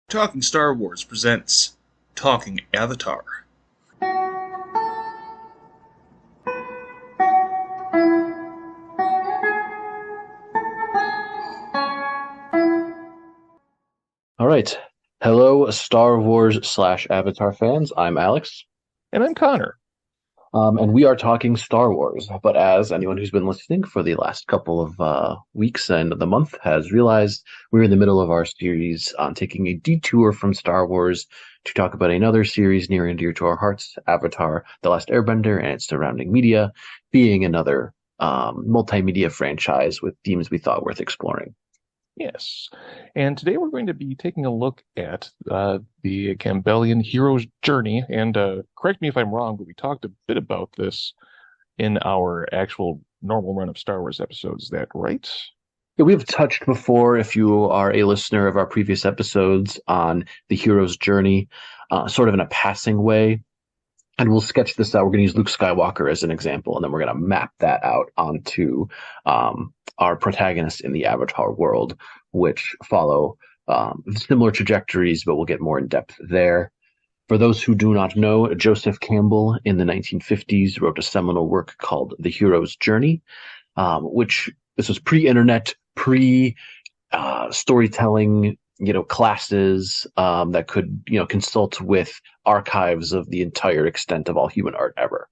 Talking Star Wars presents Talking Avatar. All right. Hello, Star Wars slash Avatar fans. I'm Alex, And I'm Connor. and we are talking Star Wars. But as anyone who's been listening for the last couple of weeks and the month has realized, we're in the middle of our series on taking a detour from Star Wars to talk about another series near and dear to our hearts, Avatar: The Last Airbender, and its surrounding media, being another multimedia franchise with themes we thought worth exploring. Yes. And today we're going to be taking a look at the Campbellian hero's journey. And correct me if I'm wrong, but we talked a bit about this in our actual normal run of Star Wars episodes. Is that right? Yeah, we've touched before, if you are a listener of our previous episodes, on the hero's journey, sort of in a passing way. And we'll sketch this out. We're going to use Luke Skywalker as an example, and then we're going to map that out onto our protagonists in the Avatar world, which follow similar trajectories, but we'll get more in depth there. For those who do not know, Joseph Campbell in the 1950s wrote a seminal work called The Hero's Journey, which this was pre-internet, pre-storytelling, classes that could, consult with archives of the entire extent of all human art ever.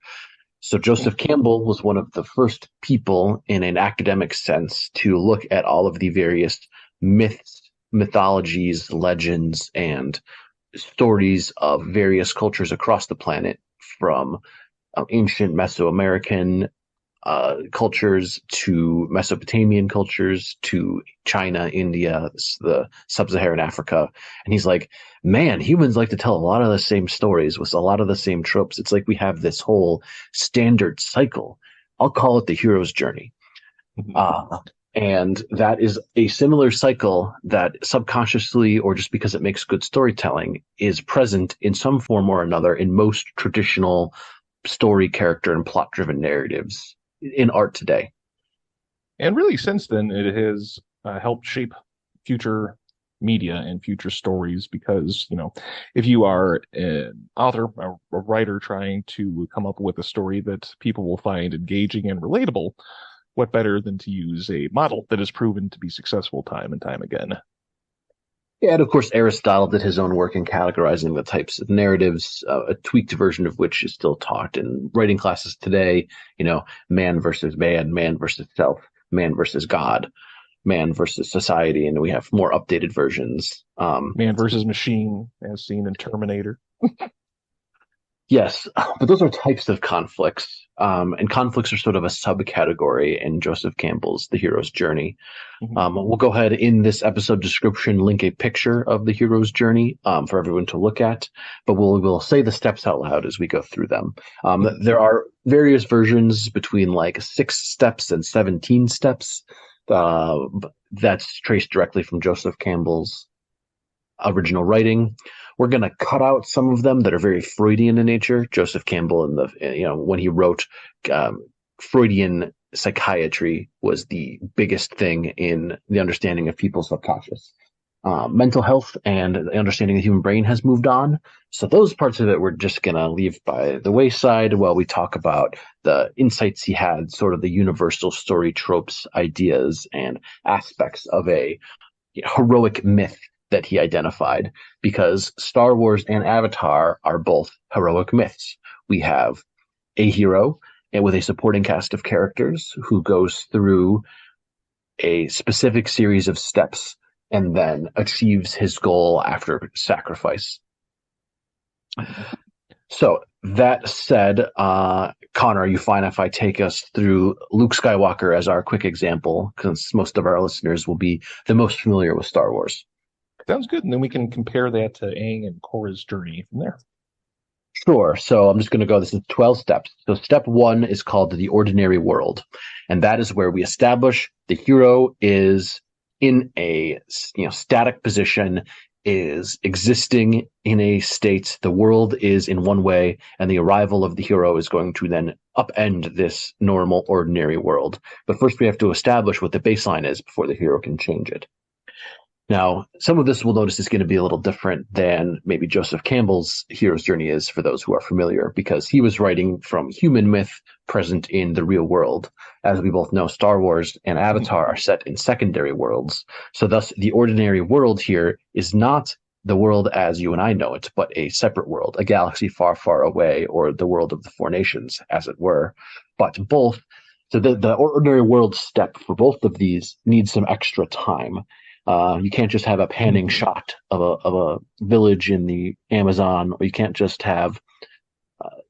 So Joseph Campbell was one of the first people in an academic sense to look at all of the various myths, mythologies, legends, and stories of various cultures across the planet, from ancient Mesoamerican cultures to Mesopotamian cultures to China, India, the sub-Saharan Africa. And he's like, man, humans like to tell a lot of the same stories with a lot of the same tropes. It's like we have this whole standard cycle. I'll call it the hero's journey. And that is a similar cycle that subconsciously, or just because it makes good storytelling, is present in some form or another in most traditional story, character, and plot-driven narratives in art today. And really, since then, it has helped shape future media and future stories because, if you are an author, a writer trying to come up with a story that people will find engaging and relatable, what better than to use a model that has proven to be successful time and time again? Yeah, and of course, Aristotle did his own work in categorizing the types of narratives, a tweaked version of which is still taught in writing classes today. Man versus man versus self, man versus God, man versus society, and we have more updated versions. Man versus machine, as seen in Terminator. Yes, but those are types of conflicts, and conflicts are sort of a subcategory in Joseph Campbell's The Hero's Journey. We'll go ahead in this episode description, link a picture of the hero's journey for everyone to look at, but we'll say the steps out loud as we go through them. There are various versions between like 6 steps and 17 steps. That's traced directly from Joseph Campbell's original writing. We're going to cut out some of them that are very Freudian in nature. Joseph Campbell, when he wrote, Freudian psychiatry was the biggest thing in the understanding of people's subconscious. Mental health and the understanding of the human brain has moved on. So those parts of it we're just going to leave by the wayside while we talk about the insights he had, sort of the universal story tropes, ideas, and aspects of a heroic myth that he identified, because Star Wars and Avatar are both heroic myths. We have a hero and with a supporting cast of characters who goes through a specific series of steps and then achieves his goal after sacrifice. So that said, Connor, are you fine if I take us through Luke Skywalker as our quick example, because most of our listeners will be the most familiar with Star Wars? Sounds good. And then we can compare that to Aang and Korra's journey from there. Sure. So I'm just going to go, this is 12 steps. So step 1 is called the ordinary world. And that is where we establish the hero is in a static position, is existing in a state. The world is in one way, and the arrival of the hero is going to then upend this normal, ordinary world. But first we have to establish what the baseline is before the hero can change it. Now, some of this we'll notice is going to be a little different than maybe Joseph Campbell's hero's journey is for those who are familiar, because he was writing from human myth present in the real world. As we both know, Star Wars and Avatar are set in secondary worlds. So thus, the ordinary world here is not the world as you and I know it, but a separate world, a galaxy far, far away, or the world of the Four Nations, as it were. But both, so the ordinary world step for both of these needs some extra time. You can't just have a panning shot of a village in the Amazon, or you can't just have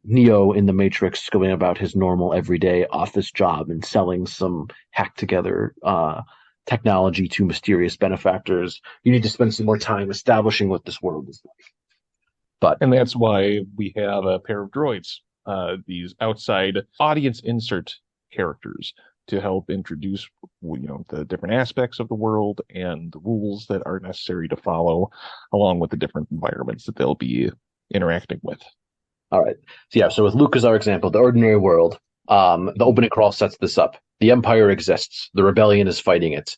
Neo in the Matrix going about his normal everyday office job and selling some hacked together technology to mysterious benefactors. You need to spend some more time establishing what this world is like. And that's why we have a pair of droids, these outside audience insert characters, to help introduce, the different aspects of the world and the rules that are necessary to follow, along with the different environments that they'll be interacting with. All right. So with Luke as our example, the ordinary world, the opening crawl sets this up. The Empire exists. The rebellion is fighting it.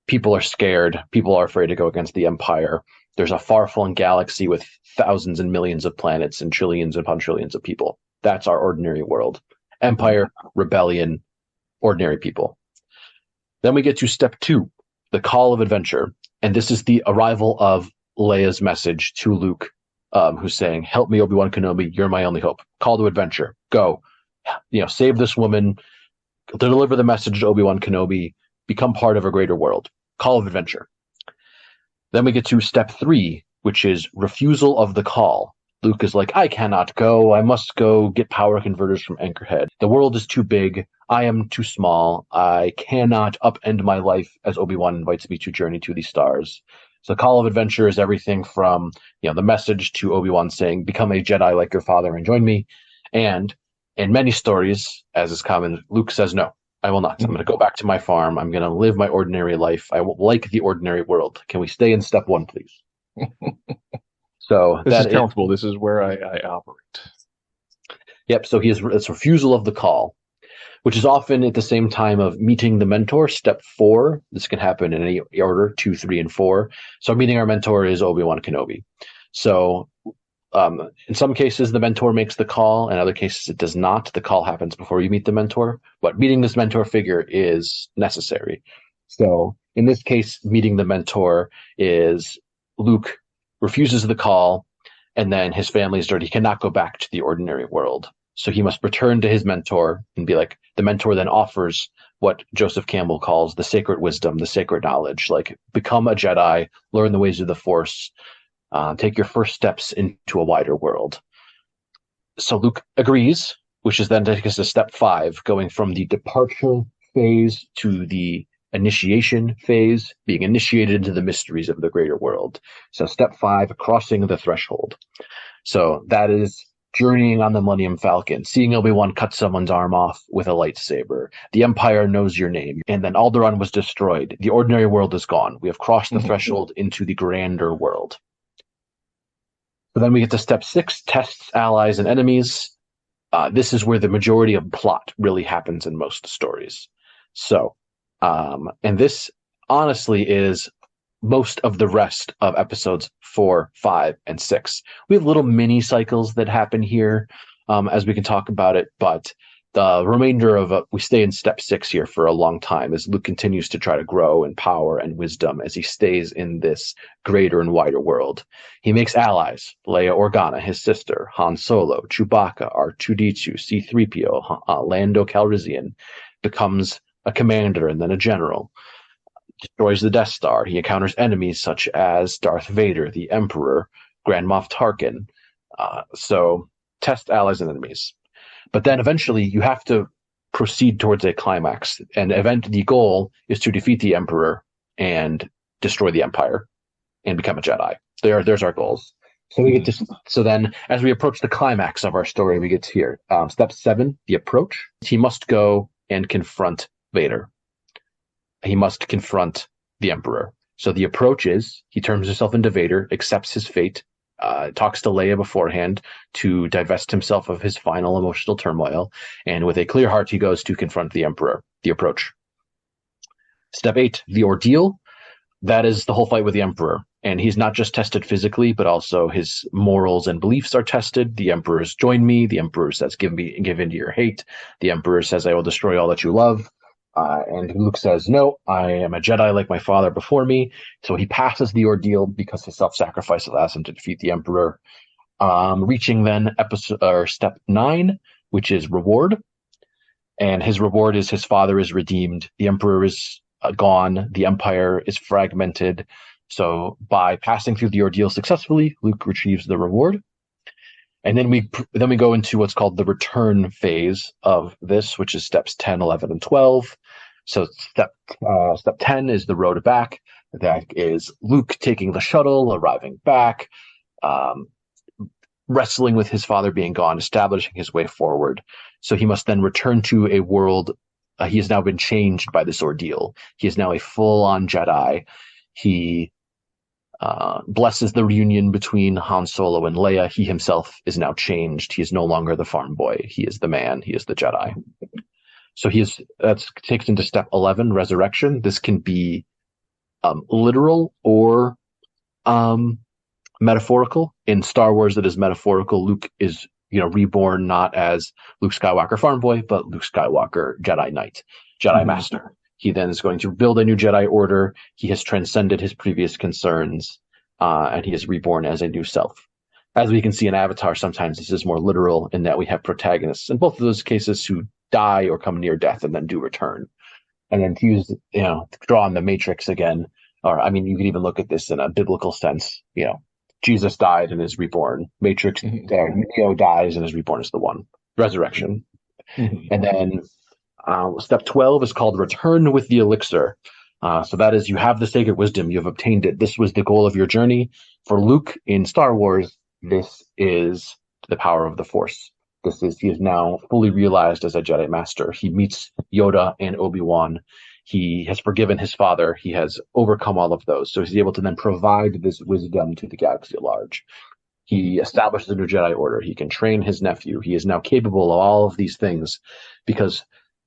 People are scared. People are afraid to go against the Empire. There's a far-flung galaxy with thousands and millions of planets and trillions upon trillions of people. That's our ordinary world. Empire, rebellion, ordinary people. Then we get to step 2, the call of adventure. And this is the arrival of Leia's message to Luke, who's saying, "Help me, Obi-Wan Kenobi. You're my only hope." Call to adventure. Go. Save this woman. Deliver the message to Obi-Wan Kenobi. Become part of a greater world. Call of adventure. Then we get to step 3, which is refusal of the call. Luke is like, "I cannot go. I must go get power converters from Anchorhead. The world is too big. I am too small. I cannot upend my life as Obi-Wan invites me to journey to the stars." So call of adventure is everything from, the message to Obi-Wan saying, "Become a Jedi like your father and join me." And in many stories, as is common, Luke says, "No, I will not. I'm going to go back to my farm. I'm going to live my ordinary life. I will like the ordinary world. Can we stay in step 1, please?" So this is comfortable. This is where I operate. Yep. So it's refusal of the call, which is often at the same time of meeting the mentor. Step 4. This can happen in any order, 2, 3, and 4. So meeting our mentor is Obi-Wan Kenobi. So in some cases, the mentor makes the call. In other cases, it does not. The call happens before you meet the mentor. But meeting this mentor figure is necessary. So in this case, meeting the mentor is Luke refuses the call, and then his family is dirty. He cannot go back to the ordinary world. So he must return to his mentor and be like, the mentor then offers what Joseph Campbell calls the sacred wisdom, the sacred knowledge, like become a Jedi, learn the ways of the Force, take your first steps into a wider world. So Luke agrees, which is then takes us to step 5, going from the departure phase to the initiation phase, being initiated into the mysteries of the greater world. So step 5, crossing the threshold. So that is journeying on the Millennium Falcon, seeing Obi-Wan cut someone's arm off with a lightsaber. The Empire knows your name, and then Alderaan was destroyed. The ordinary world is gone. We have crossed the threshold into the grander world. So then we get to step 6, tests, allies, and enemies. This is where the majority of plot really happens in most stories. So, and this honestly is most of the rest of episodes 4, 5, and 6. We have little mini cycles that happen here as we can talk about it, but the remainder of we stay in step 6 here for a long time as Luke continues to try to grow in power and wisdom as he stays in this greater and wider world. He makes allies, Leia Organa, his sister, Han Solo, Chewbacca, R2-D2, C-3PO, Lando Calrissian, becomes a commander and then a general, destroys the Death Star. He encounters enemies such as Darth Vader, the Emperor, Grand Moff Tarkin. So test allies and enemies. But then eventually you have to proceed towards a climax. And the goal is to defeat the Emperor and destroy the Empire and become a Jedi. There's our goals. So we get to, so then as we approach the climax of our story, we get to here. Step 7, the approach. He must go and confront Vader. He must confront the Emperor. So the approach is he turns himself into Vader, accepts his fate, talks to Leia beforehand to divest himself of his final emotional turmoil, and with a clear heart he goes to confront the Emperor. The approach. Step 8, the ordeal. that is the whole fight with the Emperor. And he's not just tested physically, but also his morals and beliefs are tested. The Emperor has joined me. The Emperor says, give in to your hate. The Emperor says, I will destroy all that you love. And Luke says, no, I am a Jedi like my father before me. So he passes the ordeal because his self-sacrifice allows him to defeat the Emperor. Reaching then step 9, which is reward. And his reward is his father is redeemed. The Emperor is gone. The Empire is fragmented. So by passing through the ordeal successfully, Luke retrieves the reward. And then we go into what's called the return phase of this, which is steps 10, 11, and 12. So step 10 is the road back. That is Luke taking the shuttle, arriving back, wrestling with his father being gone, establishing his way forward. So he must then return to a world. He has now been changed by this ordeal. He is now a full-on Jedi. He blesses the reunion between Han Solo and Leia. He himself is now changed. He is no longer the farm boy. He is the man. He is the Jedi. So that takes into step 11, resurrection. This can be literal or metaphorical. In Star Wars, it is metaphorical. Luke is reborn not as Luke Skywalker farm boy, but Luke Skywalker Jedi Knight, Jedi Master. He then is going to build a new Jedi Order. He has transcended his previous concerns, and he is reborn as a new self. As we can see in Avatar, sometimes this is more literal in that we have protagonists in both of those cases who die or come near death and then do return. And then to use, to draw on the Matrix again, or I mean, you could even look at this in a biblical sense. Jesus died and is reborn. Matrix, Neo dies and is reborn as the one. Resurrection. And then step 12 is called return with the Elixir. So that is, you have the sacred wisdom, you have obtained it. This was the goal of your journey. For Luke in Star Wars, this is the power of the Force. He is now fully realized as a Jedi Master. He meets Yoda and Obi-Wan. He has forgiven his father. He has overcome all of those. So he's able to then provide this wisdom to the galaxy at large. He establishes a new Jedi Order. He can train his nephew. He is now capable of all of these things because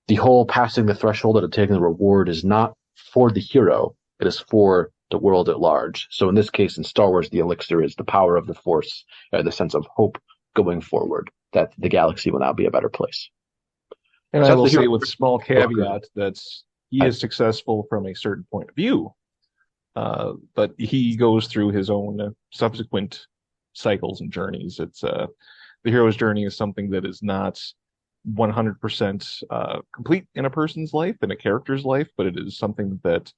the whole passing the threshold and taking the reward is not for the hero. It is for the world at large. So in this case, in Star Wars, the Elixir is the power of the Force, the sense of hope going forward, that the galaxy will now be a better place. And I will say with small caveat that he is successful from a certain point of view, but he goes through his own subsequent cycles and journeys. It's the hero's journey is something that is not 100% complete in a person's life, in a character's life, but it is something that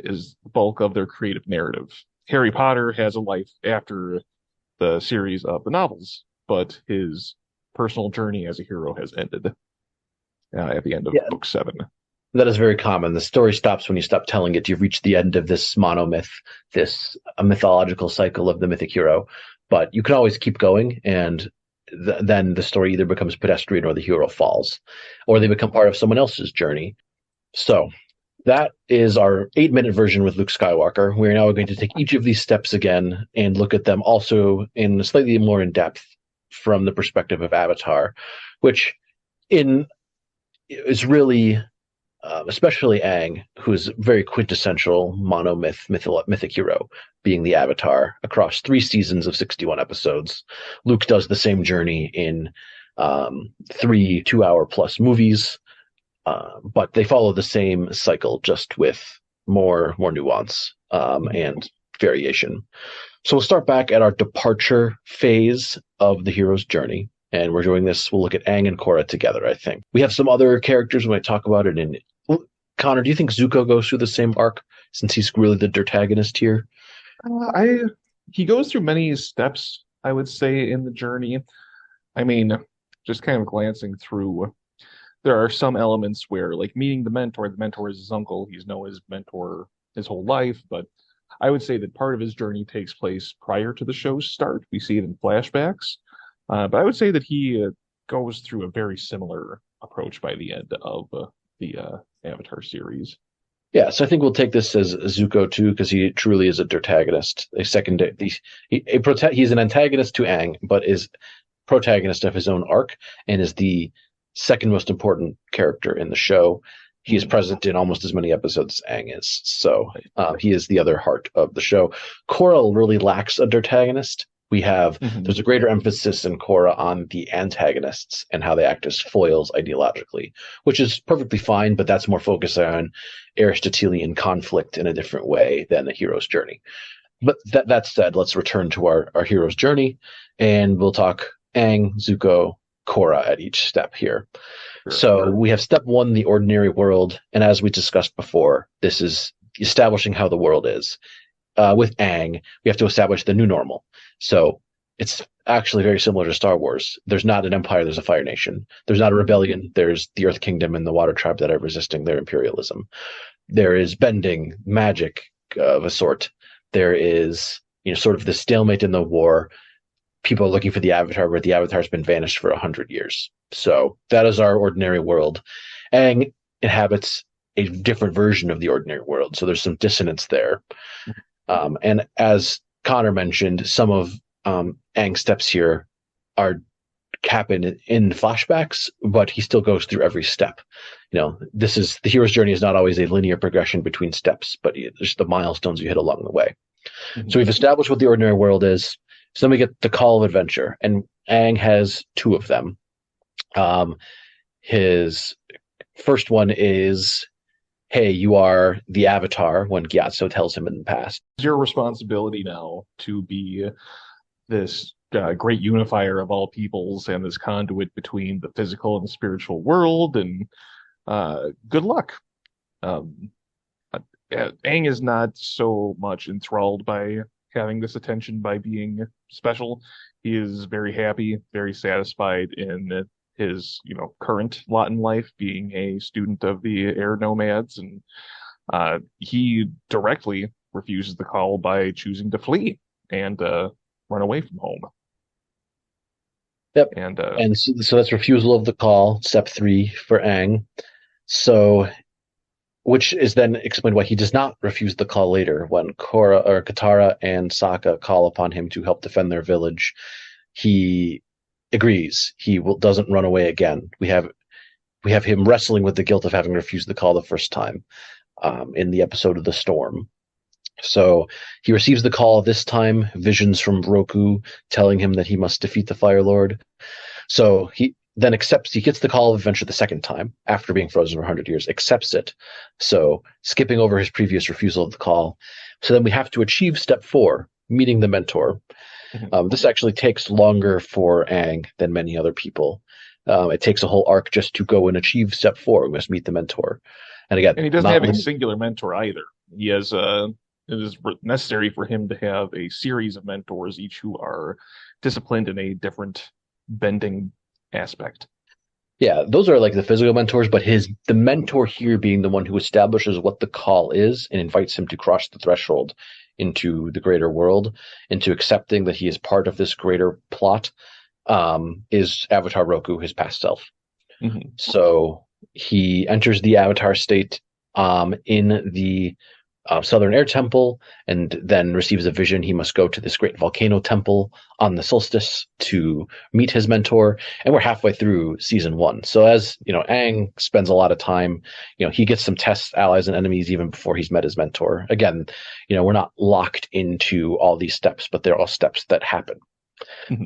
is the bulk of their creative narrative. Harry Potter has a life after the series of the novels, but his personal journey as a hero has ended at the end of book 7. That is very common. The story stops when you stop telling it. You've reached the end of this monomyth, this mythological cycle of the mythic hero. But you can always keep going, and then the story either becomes pedestrian or the hero falls, or they become part of someone else's journey. So that is our 8-minute version with Luke Skywalker. We're now going to take each of these steps again and look at them also in slightly more in depth from the perspective of Avatar, which is really, especially Aang, who's very quintessential mythic hero, being the Avatar across 3 seasons of 61 episodes. Luke does the same journey in 3 2-hour-plus movies, but they follow the same cycle, just with more nuance and variation. So we'll start back at our departure phase of the hero's journey. And we're doing this, we'll look at Aang and Korra together, I think. We have some other characters we might talk about it in. Connor, do you think Zuko goes through the same arc, since he's really the deuteragonist here? He goes through many steps, I would say, in the journey. I mean, just kind of glancing through, there are some elements where, like meeting the mentor is his uncle. He's known his mentor his whole life, but I would say that part of his journey takes place prior to the show's start. We see it in flashbacks. But I would say that he goes through a very similar approach by the end of the Avatar series. Yeah, so I think we'll take this as Zuko too, because he truly is a deuteragonist. He's an antagonist to Aang, but is protagonist of his own arc and is the second most important character in the show. He is present in almost as many episodes as Aang is. So he is the other heart of the show. Korra really lacks a deuteragonist. There's a greater emphasis in Korra on the antagonists and how they act as foils ideologically, which is perfectly fine, but that's more focused on Aristotelian conflict in a different way than a hero's journey. But that said, let's return to our hero's journey, and we'll talk Aang, Zuko, Korra at each step here. So we have step 1, the ordinary world, and as we discussed before, this is establishing how the world is. With Aang, we have to establish the new normal. So it's actually very similar to Star Wars. There's not an empire, there's a Fire Nation. There's not a rebellion, there's the Earth Kingdom and the Water Tribe that are resisting their imperialism. There is bending, magic of a sort. There is, sort of the stalemate in the war. People are looking for the Avatar, where the Avatar's been vanished for 100 years. So that is our ordinary world. Aang inhabits a different version of the ordinary world, so there's some dissonance there. And as Connor mentioned, some of Aang's steps here happen in flashbacks, but he still goes through every step. The hero's journey is not always a linear progression between steps, but just the milestones you hit along the way. So we've established what the ordinary world is. So then we get the call of adventure, and Aang has 2 of them. His first one is, hey, you are the Avatar, when Gyatso tells him in the past. It's your responsibility now to be this great unifier of all peoples and this conduit between the physical and the spiritual world, and good luck. Aang is not so much enthralled by having this attention, by being special. He is very happy, very satisfied in his, current lot in life, being a student of the air nomads, and he directly refuses the call by choosing to flee and run away from home. Yep. And so that's refusal of the call, step 3 for Aang. So, which is then explained why he does not refuse the call later when Katara and Sokka call upon him to help defend their village. He agrees. He doesn't run away again. We have him wrestling with the guilt of having refused the call the first time in the episode of the Storm. So he receives the call this time, visions from Roku telling him that he must defeat the Fire Lord. So he then he gets the call of adventure the second time after being frozen for 100 years, accepts it. So skipping over his previous refusal of the call. So then we have to achieve step 4, meeting the mentor. This actually takes longer for Aang than many other people. It takes a whole arc just to go and achieve step 4. We must meet the mentor. And again, he doesn't have a singular mentor either. He has it is necessary for him to have a series of mentors, each who are disciplined in a different bending aspect. Yeah, those are like the physical mentors, but the mentor here being the one who establishes what the call is and invites him to cross the threshold into the greater world, into accepting that he is part of this greater plot, is Avatar Roku, his past self. So he enters the Avatar state in the Southern Air Temple, and then receives a vision. He must go to this great volcano temple on the solstice to meet his mentor. And we're halfway through season 1. So as Aang spends a lot of time, he gets some tests, allies, and enemies even before he's met his mentor. Again, we're not locked into all these steps, but they're all steps that happen.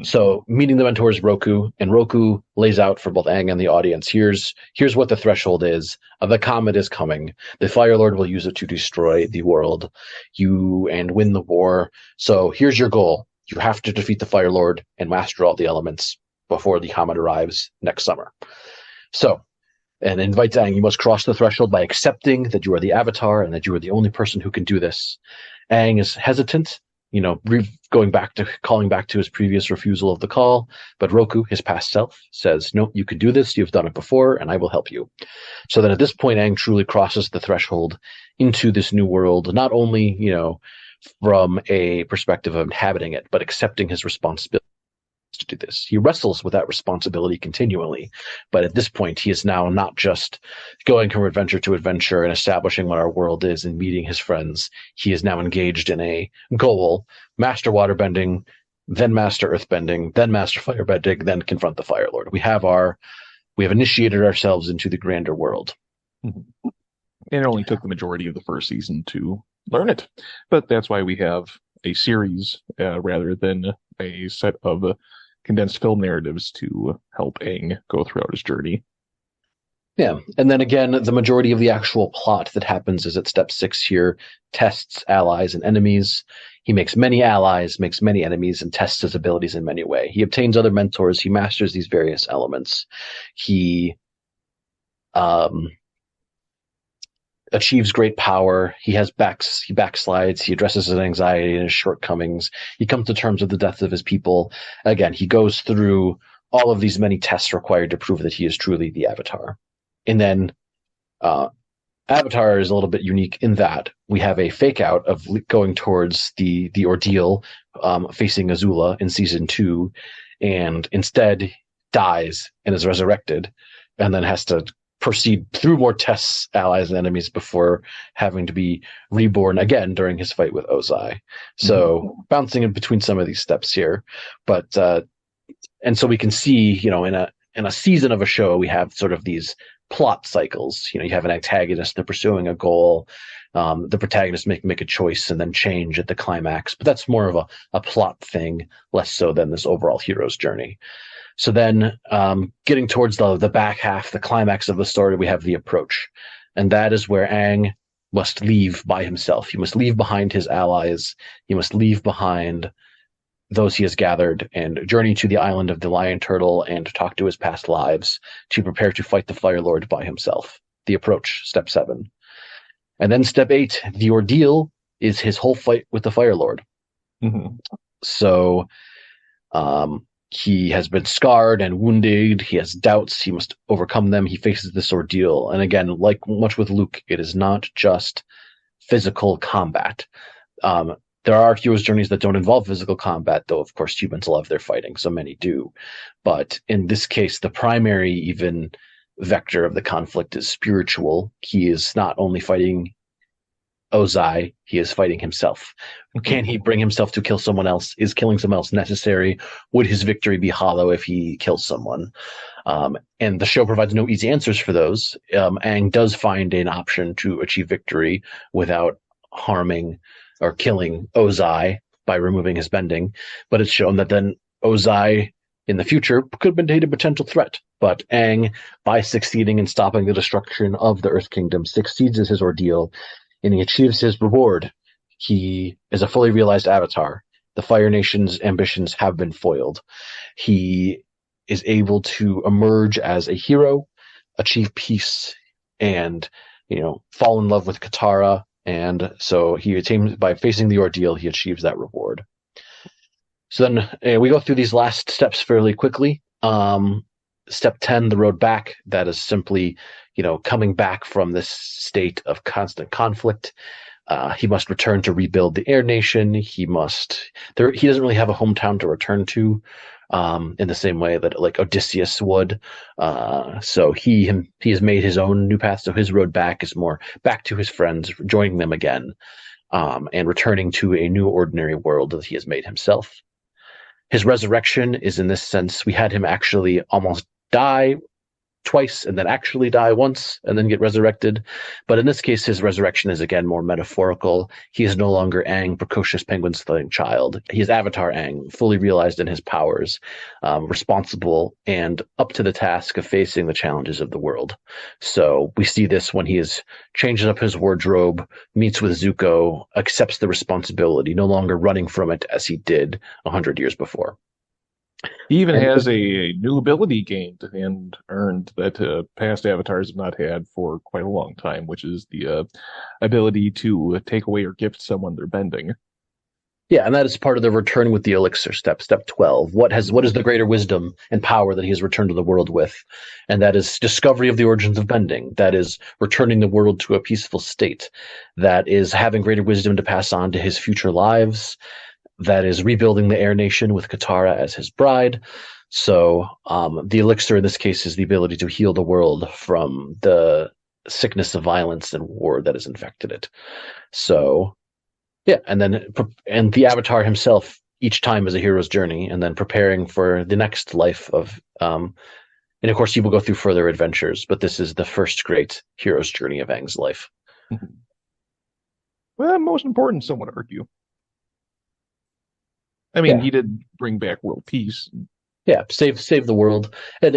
So meeting the mentor is Roku, and Roku lays out for both Aang and the audience, here's what the threshold is. The comet is coming. The Fire Lord will use it to destroy the world and win the war. So here's your goal. You have to defeat the Fire Lord and master all the elements before the comet arrives next summer. So, and invites Aang, you must cross the threshold by accepting that you are the Avatar and that you are the only person who can do this. Aang is hesitant, calling back to his previous refusal of the call, but Roku, his past self, says, no, you can do this, you've done it before, and I will help you. So then at this point, Aang truly crosses the threshold into this new world, not only, from a perspective of inhabiting it, but accepting his responsibility to do this. He wrestles with that responsibility continually, but at this point, he is now not just going from adventure to adventure and establishing what our world is and meeting his friends. He is now engaged in a goal: master waterbending, then master earthbending, then master firebending, then confront the Fire Lord. We have initiated ourselves into the grander world. Mhm. And it only took the majority of the first season to learn it. But that's why we have a series rather than a set of condensed film narratives to help Aang go throughout his journey. Yeah, and then again, the majority of the actual plot that happens is at step 6 here, tests allies and enemies. He makes many allies, makes many enemies, and tests his abilities in many ways. He obtains other mentors. He masters these various elements. He achieves great power. He backslides. He addresses his anxiety and his shortcomings. He comes to terms with the death of his people. Again, he goes through all of these many tests required to prove that he is truly the Avatar. And then Avatar is a little bit unique in that we have a fake out of going towards the ordeal, facing Azula in season 2, and instead dies and is resurrected, and then has to proceed through more tests, allies, and enemies before having to be reborn again during his fight with Ozai. So bouncing in between some of these steps here, but and so we can see, in a season of a show, we have sort of these plot cycles. You have an antagonist, they're pursuing a goal, the protagonist make a choice and then change at the climax, but that's more of a plot thing, less so than this overall hero's journey. So then getting towards the back half, the climax of the story, we have the approach, and that is where Aang must leave by himself. He must leave behind his allies, he must leave behind those he has gathered, and journey to the island of the Lion Turtle and talk to his past lives to prepare to fight the Fire Lord by himself. The approach, step 7. And then step 8, the ordeal, is his whole fight with the Fire Lord. Mm-hmm. So he has been scarred and wounded. He has doubts. He must overcome them. He faces this ordeal. And again, like much with Luke, it is not just physical combat. There are heroes' journeys that don't involve physical combat, though, of course, humans love their fighting, so many do. But in this case, the primary even vector of the conflict is spiritual. He is not only fighting Ozai, he is fighting himself. Can he bring himself to kill someone else? Is killing someone else necessary? Would his victory be hollow if he kills someone? And the show provides no easy answers for those. Aang does find an option to achieve victory without harming or killing Ozai by removing his bending, but it's shown that then Ozai in the future could have been a potential threat. But Aang, by succeeding in stopping the destruction of the Earth Kingdom, succeeds as his ordeal, and he achieves his reward. He is a fully realized Avatar. The Fire Nation's ambitions have been foiled. He is able to emerge as a hero, achieve peace, and fall in love with Katara. And so he attains, by facing the ordeal, he achieves that reward. So then we go through these last steps fairly quickly. Step 10, the road back, that is simply, coming back from this state of constant conflict. He must return to rebuild the Air Nation. He doesn't really have a hometown to return to, in the same way that like Odysseus would. So he has made his own new path. So his road back is more back to his friends, joining them again, and returning to a new ordinary world that he has made himself. His resurrection is, in this sense, we had him actually almost die twice and then actually die once and then get resurrected. But in this case, his resurrection is again more metaphorical. He is no longer Aang, precocious penguin-slaying child. He is Avatar Aang, fully realized in his powers, responsible and up to the task of facing the challenges of the world. So we see this when he is changing up his wardrobe, meets with Zuko, accepts the responsibility, no longer running from it as he did 100 years before. He even has a new ability gained and earned that past avatars have not had for quite a long time, which is the ability to take away or gift someone their bending. Yeah, and that is part of the return with the Elixir step 12. What is the greater wisdom and power that he has returned to the world with? And that is discovery of the origins of bending. That is returning the world to a peaceful state. That is having greater wisdom to pass on to his future lives. That is rebuilding the Air Nation with Katara as his bride. So the Elixir in this case is the ability to heal the world from the sickness of violence and war that has infected it. So, yeah, and the Avatar himself each time is a hero's journey, and then preparing for the next life of And of course, he will go through further adventures, but this is the first great hero's journey of Aang's life. Well, most important, some would argue. I mean, he did bring back world peace. Yeah, save the world, and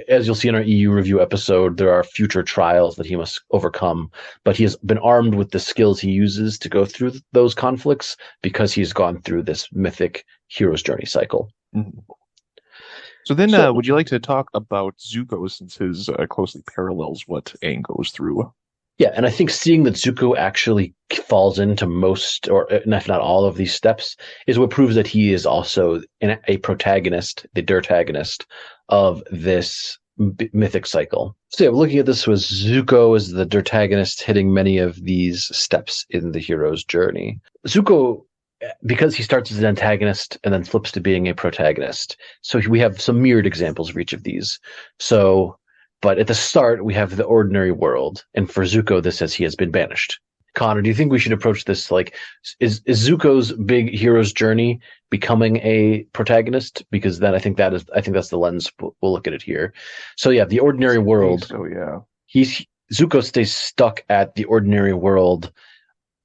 as you'll see in our EU review episode, there are future trials that he must overcome. But he has been armed with the skills he uses to go through those conflicts because he's gone through this mythic hero's journey cycle. Mm-hmm. So then, would you like to talk about Zuko, since his closely parallels what Aang goes through? Yeah, and I think seeing that Zuko actually falls into most, or if not all, of these steps is what proves that he is also a protagonist, the deuteragonist of this mythic cycle. So yeah, looking at this was Zuko as the deuteragonist hitting many of these steps in the hero's journey. Zuko, because he starts as an antagonist and then flips to being a protagonist. So we have some mirrored examples of each of these. But at the start, we have the ordinary world. And for Zuko, this says he has been banished. Connor, do you think we should approach this like, is Zuko's big hero's journey becoming a protagonist? Because then I think that's the lens we'll look at it here. So yeah, the ordinary world. So yeah. Zuko stays stuck at the ordinary world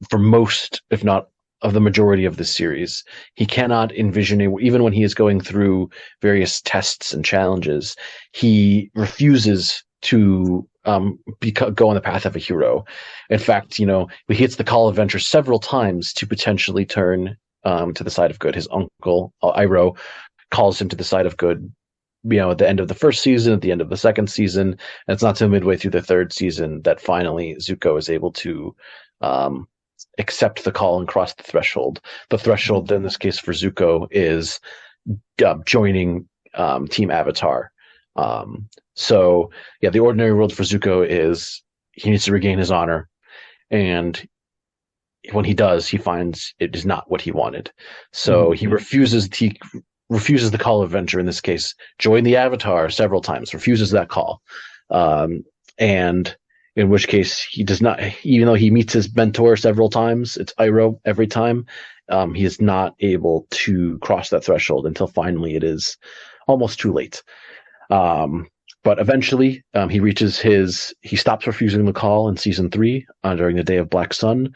for most, if not of the majority of the series. He cannot envision even when he is going through various tests and challenges, he refuses to go on the path of a hero. In fact, he hits the call of venture several times to potentially turn to the side of good. His uncle, Iroh, calls him to the side of good, at the end of the first season, at the end of the second season, and it's not till midway through the third season that finally Zuko is able to accept the call and cross the threshold. The threshold in this case for Zuko is joining Team Avatar. So yeah, the ordinary world for Zuko is he needs to regain his honor, and when he does, he finds it is not what he wanted. So he refuses the call of venture, in this case, join the Avatar several times, refuses that call. And in which case he does not, even though he meets his mentor several times, it's Iroh every time, he is not able to cross that threshold until finally it is almost too late. But eventually he stops refusing the call in season 3 during the Day of Black Sun.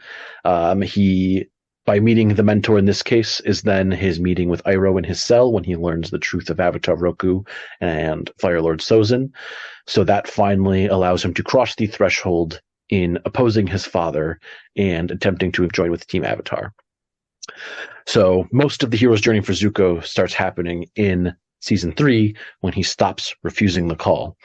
By meeting the mentor in this case is then his meeting with Iroh in his cell when he learns the truth of Avatar Roku and Fire Lord Sozin. So that finally allows him to cross the threshold in opposing his father and attempting to join with Team Avatar. So most of the hero's journey for Zuko starts happening in season 3 when he stops refusing the call.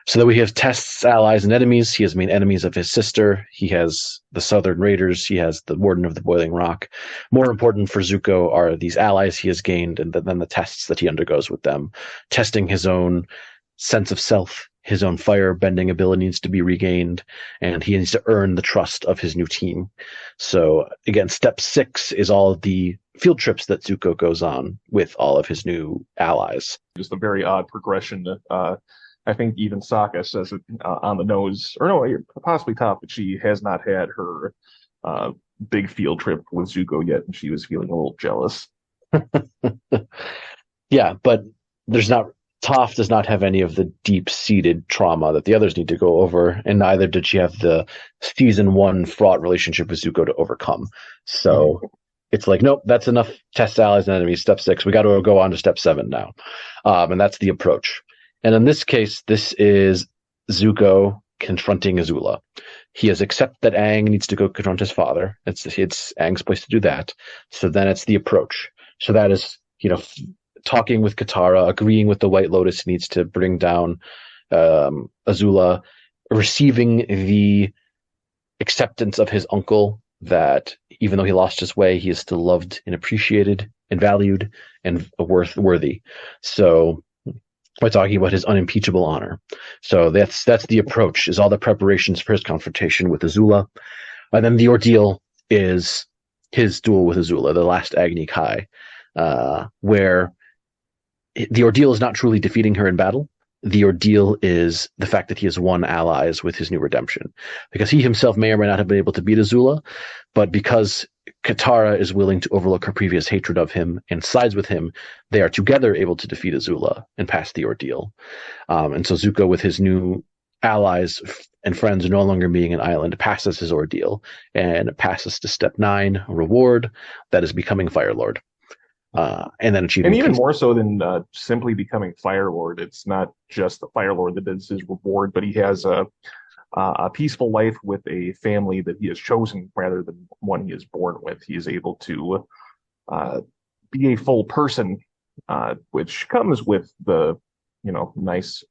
So that we have tests, allies, and enemies. He has made enemies of his sister. He has the Southern Raiders. He has the Warden of the Boiling Rock. More important for Zuko are these allies he has gained, and then the tests that he undergoes with them. Testing his own sense of self, his own fire-bending ability needs to be regained, and he needs to earn the trust of his new team. So again, step 6 is all of the field trips that Zuko goes on with all of his new allies. Just a very odd progression. I think even Sokka says it on the nose, or no, possibly Toph, but she has not had her big field trip with Zuko yet, and she was feeling a little jealous. Yeah, but Toph does not have any of the deep-seated trauma that the others need to go over, and neither did she have the season 1 fraught relationship with Zuko to overcome. So it's like, nope, that's enough test allies and enemies. Step 6, we got to go on to step 7 now. And that's the approach. And in this case, this is Zuko confronting Azula. He has accepted that Aang needs to go confront his father. It's Aang's place to do that. So then it's the approach. So that is, talking with Katara, agreeing with the White Lotus needs to bring down Azula, receiving the acceptance of his uncle that even though he lost his way, he is still loved and appreciated and valued and worthy. So by talking about his unimpeachable honor. So that's the approach, is all the preparations for his confrontation with Azula. And then the ordeal is his duel with Azula, the last Agni Kai, where the ordeal is not truly defeating her in battle. The ordeal is the fact that he has won allies with his new redemption. Because he himself may or may not have been able to beat Azula, but because Katara is willing to overlook her previous hatred of him and sides with him, they are together able to defeat Azula and pass the ordeal. And so Zuko, with his new allies and friends no longer being an island, passes his ordeal and passes to step 9, reward, that is becoming Fire Lord. And then achieving. And even more so than simply becoming Fire Lord, it's not just the Fire Lord that is his reward, but he has a peaceful life with a family that he has chosen rather than one he is born with. He is able to be a full person, which comes with the nice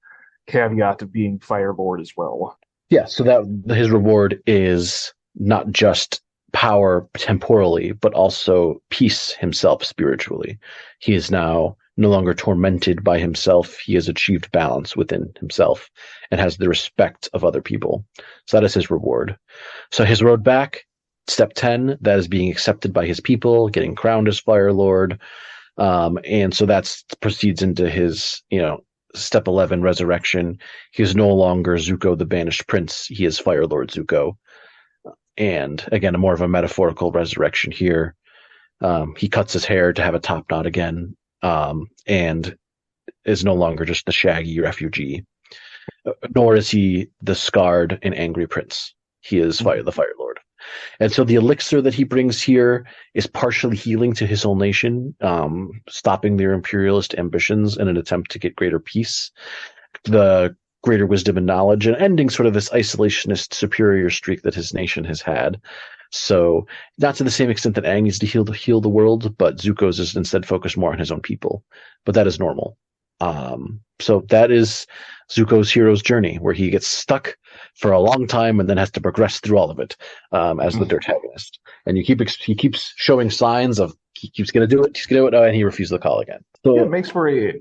caveat of being Fire Lord as well. Yeah, so that his reward is not just power temporally, but also peace himself spiritually. He is now no longer tormented by himself. He has achieved balance within himself and has the respect of other people. So that is his reward. So his road back, step 10, that is being accepted by his people, getting crowned as Fire Lord. And so that proceeds into his, step 11, resurrection. He is no longer Zuko, the banished prince. He is Fire Lord Zuko. And again, more of a metaphorical resurrection here. He cuts his hair to have a top knot again, and is no longer just the shaggy refugee. Nor is he the scarred and angry prince. He is the Fire Lord. And so the elixir that he brings here is partially healing to his whole nation, stopping their imperialist ambitions in an attempt to get greater peace, the greater wisdom and knowledge, and ending sort of this isolationist superior streak that his nation has had. So not to the same extent that Aang needs to heal the world, but Zuko's is instead focused more on his own people. But that is normal. So that is Zuko's hero's journey, where he gets stuck for a long time and then has to progress through all of it as the deuteragonist. And he keeps showing signs of he keeps going to do it. He's going to do it, and he refuses the call again. So it makes for a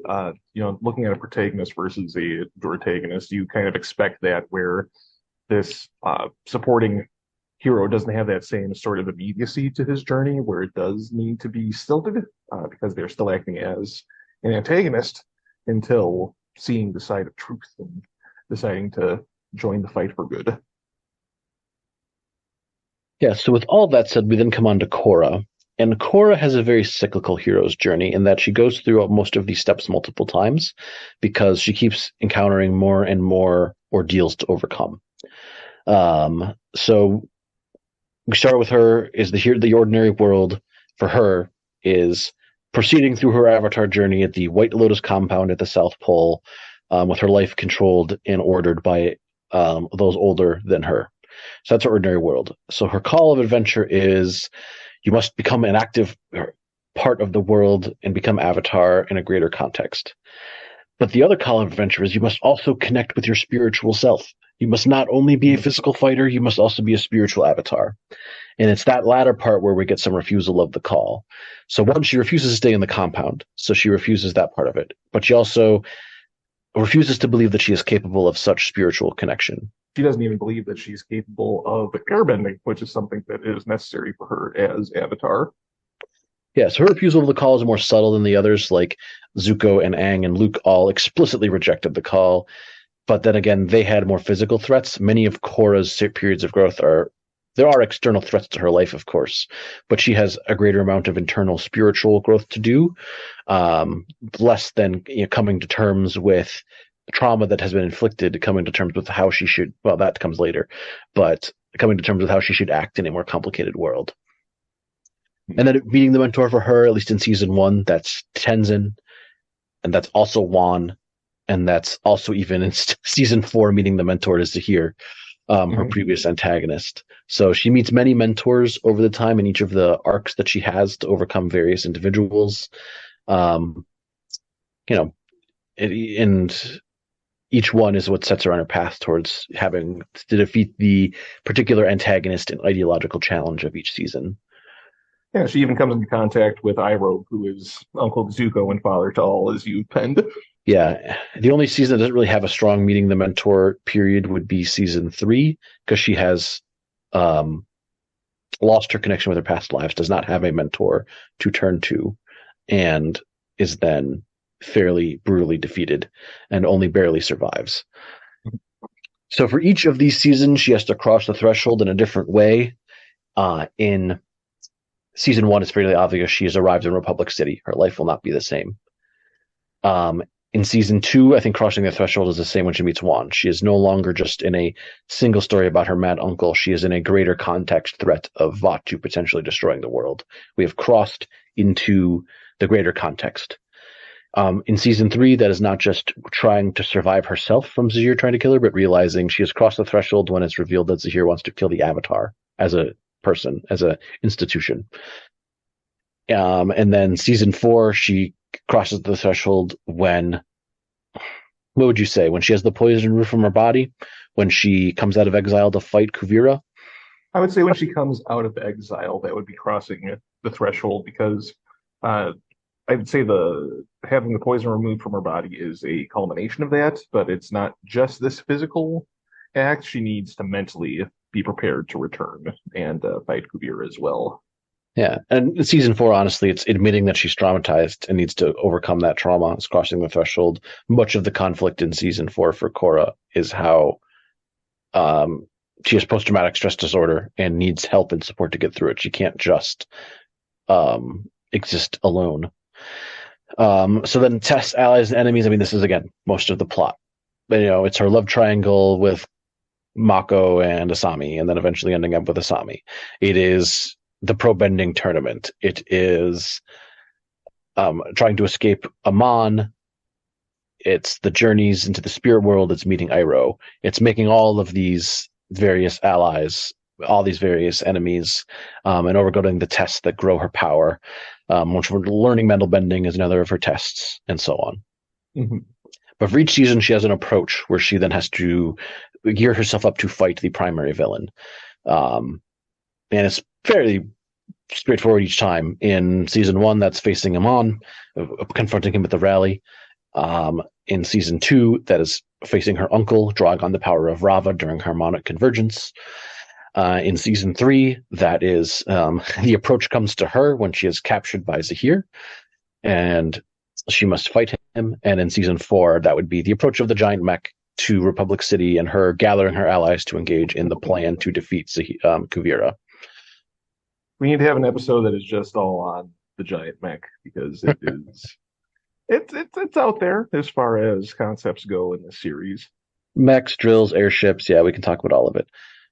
looking at a protagonist versus a deuteragonist, you kind of expect that, where this supporting hero doesn't have that same sort of immediacy to his journey, where it does need to be stilted because they're still acting as an antagonist until seeing the side of truth and deciding to join the fight for good. Yeah, so with all that said, we then come on to Korra. And Korra has a very cyclical hero's journey in that she goes through most of these steps multiple times because she keeps encountering more and more ordeals to overcome. So we start with her is the ordinary world for her is proceeding through her avatar journey at the White Lotus compound at the South Pole, with her life controlled and ordered by those older than her. So that's her ordinary world. So her call of adventure is you must become an active part of the world and become avatar in a greater context. But the other call of adventure is you must also connect with your spiritual self. You must not only be a physical fighter, you must also be a spiritual avatar. And it's that latter part where we get some refusal of the call. So one, she refuses to stay in the compound, so she refuses that part of it. But she also refuses to believe that she is capable of such spiritual connection. She doesn't even believe that she's capable of airbending, which is something that is necessary for her as Avatar. Yeah, so her refusal of the call is more subtle than the others, like Zuko and Aang and Luke all explicitly rejected the call. But then again, they had more physical threats. Many of Korra's periods of growth there are external threats to her life, of course, but she has a greater amount of internal spiritual growth to do, less than coming to terms with trauma that has been inflicted, coming to terms with how she should, well, that comes later, but coming to terms with how she should act in a more complicated world. And then meeting the mentor for her, at least in season 1, that's Tenzin, and that's also Wan, and that's also even in season 4, meeting the mentor is Zahir, her previous antagonist. So she meets many mentors over the time in each of the arcs that she has to overcome various individuals. And each one is what sets her on her path towards having to defeat the particular antagonist and ideological challenge of each season. Yeah, she even comes into contact with Iroh, who is uncle to Zuko and father to all, as you penned. Yeah, the only season that doesn't really have a strong meeting the mentor period would be season 3, because she has lost her connection with her past lives, does not have a mentor to turn to, and is then fairly brutally defeated and only barely survives. So for each of these seasons, she has to cross the threshold in a different way. In season 1 is fairly obvious. She has arrived in Republic City. Her life will not be the same. In season 2, I think crossing the threshold is the same when she meets Juan. She is no longer just in a single story about her mad uncle. She is in a greater context threat of Vaatu potentially destroying the world. We have crossed into the greater context. In season 3, that is not just trying to survive herself from Zahir trying to kill her, but realizing she has crossed the threshold when it's revealed that Zahir wants to kill the Avatar as a person, as an institution. And then season 4, she crosses the threshold when, what would you say, when she has the poison removed from her body, when she comes out of exile to fight Kuvira? I would say when she comes out of exile, that would be crossing the threshold, because I would say having the poison removed from her body is a culmination of that, but it's not just this physical act. She needs to mentally be prepared to return and fight Kuvira as well. Yeah, and in season 4, honestly, it's admitting that she's traumatized and needs to overcome that trauma. It's crossing the threshold. Much of the conflict in season 4 for Korra is how she has post-traumatic stress disorder and needs help and support to get through it. She can't just exist alone. So then tests allies and enemies. I mean, this is, again, most of the plot. But, it's her love triangle with Mako and Asami, and then eventually ending up with Asami. It is the pro-bending tournament. It is trying to escape Amon. It's the journeys into the spirit world. It's meeting Iroh. It's making all of these various allies, all these various enemies, and overcoming the tests that grow her power. Which we're learning mental bending is another of her tests, and so on. Mm-hmm. But for each season, she has an approach where she then has to gear herself up to fight the primary villain. And it's fairly straightforward each time. In season 1, that's facing Amon, confronting him at the rally. In season 2, that is facing her uncle, drawing on the power of Rava during harmonic convergence. In season 3, that is the approach comes to her when she is captured by Zahir, and she must fight him. And in season 4, that would be the approach of the giant mech to Republic City and her gathering her allies to engage in the plan to defeat Kuvira. We need to have an episode that is just all on the giant mech, because it is it's out there as far as concepts go in this series. Mechs, drills, airships, yeah, we can talk about all of it.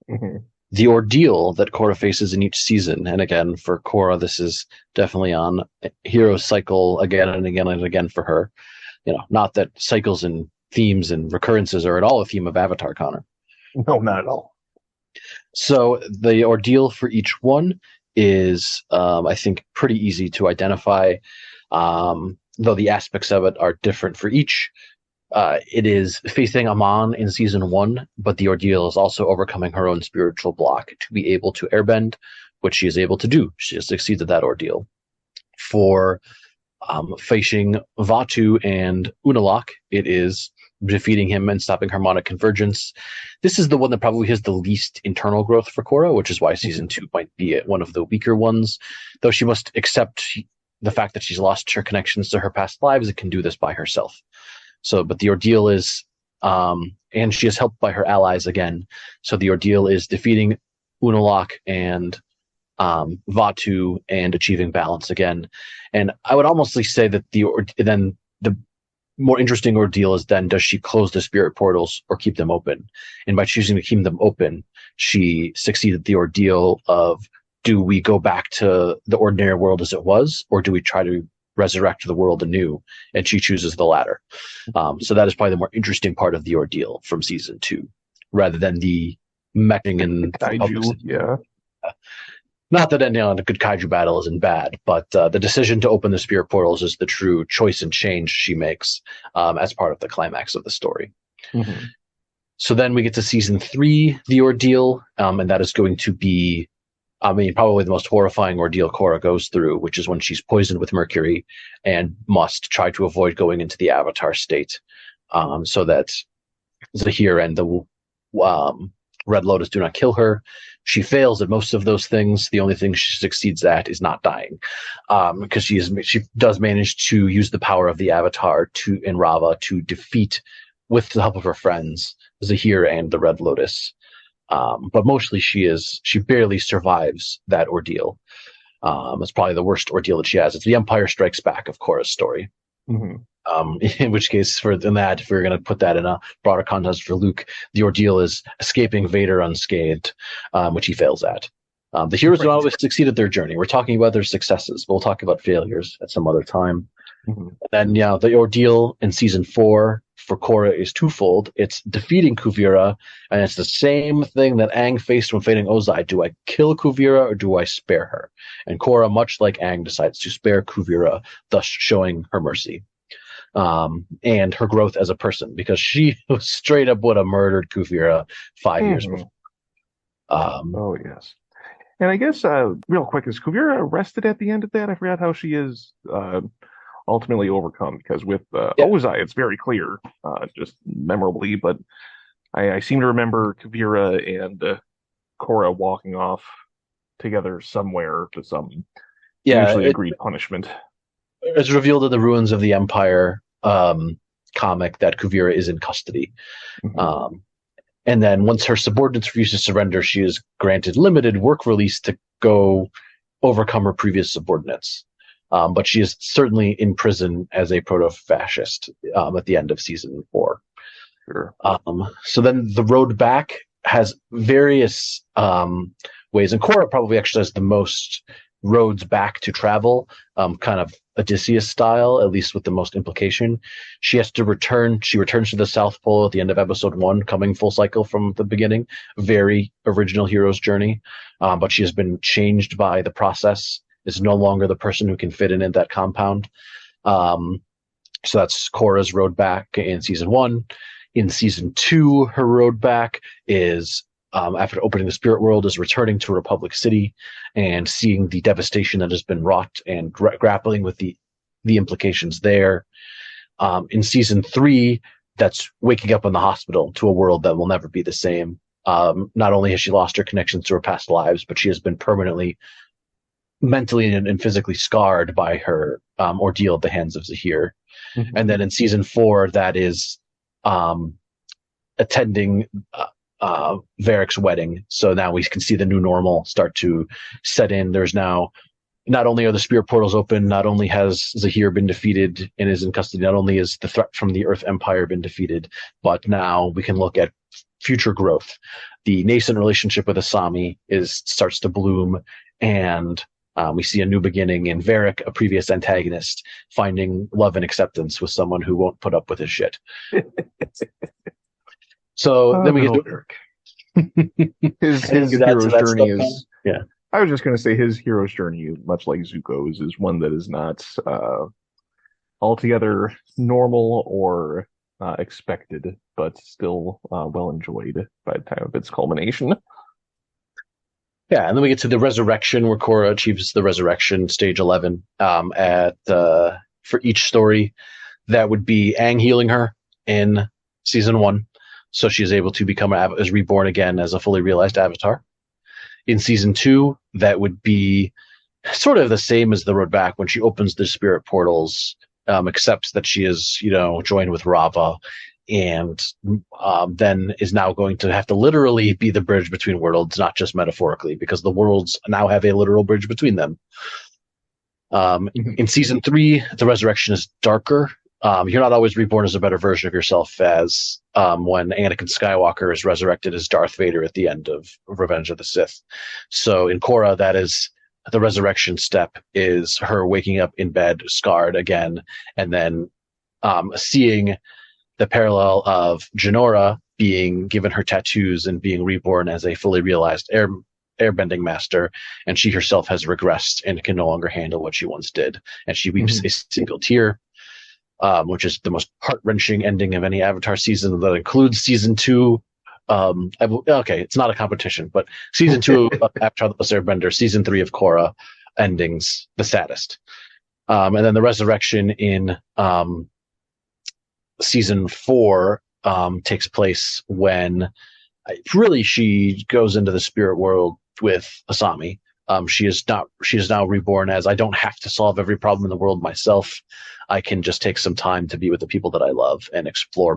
Mm-hmm. The ordeal that Korra faces in each season, and again, for Korra, this is definitely on hero cycle again and again and again for her. Not that cycles and themes and recurrences are at all a theme of Avatar, Connor. No, not at all. So the ordeal for each one is, I think, pretty easy to identify, though the aspects of it are different for each. It is facing Amon in season 1, but the ordeal is also overcoming her own spiritual block to be able to airbend, which she is able to do. She has succeeded that ordeal. For facing Vaatu and Unalaq, it is defeating him and stopping harmonic convergence. This is the one that probably has the least internal growth for Korra, which is why season 2 might be one of the weaker ones, though she must accept the fact that she's lost her connections to her past lives and can do this by herself. So, but the ordeal is, and she is helped by her allies again. So the ordeal is defeating Unalaq and Vaatu and achieving balance again. And I would almost say that then the more interesting ordeal is then, does she close the spirit portals or keep them open? And by choosing to keep them open, she succeeded the ordeal of, do we go back to the ordinary world as it was, or do we try to resurrect the world anew? And she chooses the latter. So that is probably the more interesting part of the ordeal from season 2, rather than the meching and kaiju. Yeah. Not that a good kaiju battle isn't bad, but the decision to open the spirit portals is the true choice and change she makes as part of the climax of the story. Mm-hmm. So then we get to season 3, the ordeal, and that is going to be, probably the most horrifying ordeal Korra goes through, which is when she's poisoned with mercury and must try to avoid going into the Avatar state, so that Zahir and the Red Lotus do not kill her. She fails at most of those things. The only thing she succeeds at is not dying, because she does manage to use the power of the Avatar in Rava to defeat, with the help of her friends, Zahir and the Red Lotus. But mostly she barely survives that ordeal. It's probably the worst ordeal that she has. It's the Empire Strikes Back of Korra's story. In which case, if we're going to put that in a broader context for Luke, the ordeal is escaping Vader unscathed, which he fails at. The heroes don't always succeed at their journey. We're talking about their successes. We'll talk about failures at some other time. And then, the ordeal in season 4 for Korra is twofold. It's defeating Kuvira, and it's the same thing that Aang faced when fighting Ozai. Do I kill Kuvira or do I spare her? And Korra, much like Aang, decides to spare Kuvira, thus showing her mercy. And her growth as a person, because she straight up would have murdered Kuvira 5 years before. Oh, yes. And I guess, real quick, is Kuvira arrested at the end of that? I forgot how she is ultimately overcome, because with Ozai, it's very clear, just memorably, but I seem to remember Kuvira and Korra walking off together somewhere to some mutually agreed punishment. It's revealed in the Ruins of the Empire comic that Kuvira is in custody. And then once her subordinates refuse to surrender, she is granted limited work release to go overcome her previous subordinates. But she is certainly in prison as a proto-fascist at the end of season 4. Sure. So then the road back has various ways, and Korra probably actually has the most roads back to travel, kind of Odysseus style, at least with the most implication. She has to return. She returns to the South Pole at the end of episode 1, coming full cycle from the beginning. Very original hero's journey. But she has been changed by the process. Is no longer the person who can fit in that compound. So that's Korra's road back in season 1. In season 2, her road back is, after opening the spirit world, is returning to Republic City and seeing the devastation that has been wrought and grappling with the implications there. In season 3, that's waking up in the hospital to a world that will never be the same. Not only has she lost her connections to her past lives, but she has been permanently mentally and physically scarred by her ordeal at the hands of Zahir. And then in season 4, that is attending Varric's wedding. So now we can see the new normal start to set in. There's now, not only are the spirit portals open, not only has Zahir been defeated and is in custody, not only is the threat from the Earth Empire been defeated, but now we can look at future growth. The nascent relationship with Asami starts to bloom, and we see a new beginning in Varric, a previous antagonist, finding love and acceptance with someone who won't put up with his shit. So then we get to his hero's journey is. Yeah, I was just going to say his hero's journey, much like Zuko's, is one that is not altogether normal or expected, but still well enjoyed by the time of its culmination. Yeah, and then we get to the resurrection, where Korra achieves the resurrection, stage 11, for each story. That would be Aang healing her in season 1, so she is able to become is reborn again as a fully realized avatar. In season 2, that would be sort of the same as the road back, when she opens the spirit portals, accepts that she is, joined with Rava, and then is now going to have to literally be the bridge between worlds, not just metaphorically, because the worlds now have a literal bridge between them. In season 3, the resurrection is darker. You're not always reborn as a better version of yourself, as when Anakin Skywalker is resurrected as Darth Vader at the end of Revenge of the Sith. So in Korra, that is the resurrection step, is her waking up in bed, scarred again, and then seeing the parallel of Jinora being given her tattoos and being reborn as a fully realized airbending master, and she herself has regressed and can no longer handle what she once did, and she weeps a single tear, which is the most heart-wrenching ending of any Avatar season. That includes season 2. It's not a competition, but season 2 of Avatar: The Last Airbender, season 3 of Korra endings, the saddest. And then the resurrection in season 4 takes place when really she goes into the spirit world with Asami. She is now reborn as, I don't have to solve every problem in the world myself. I can just take some time to be with the people that I love and explore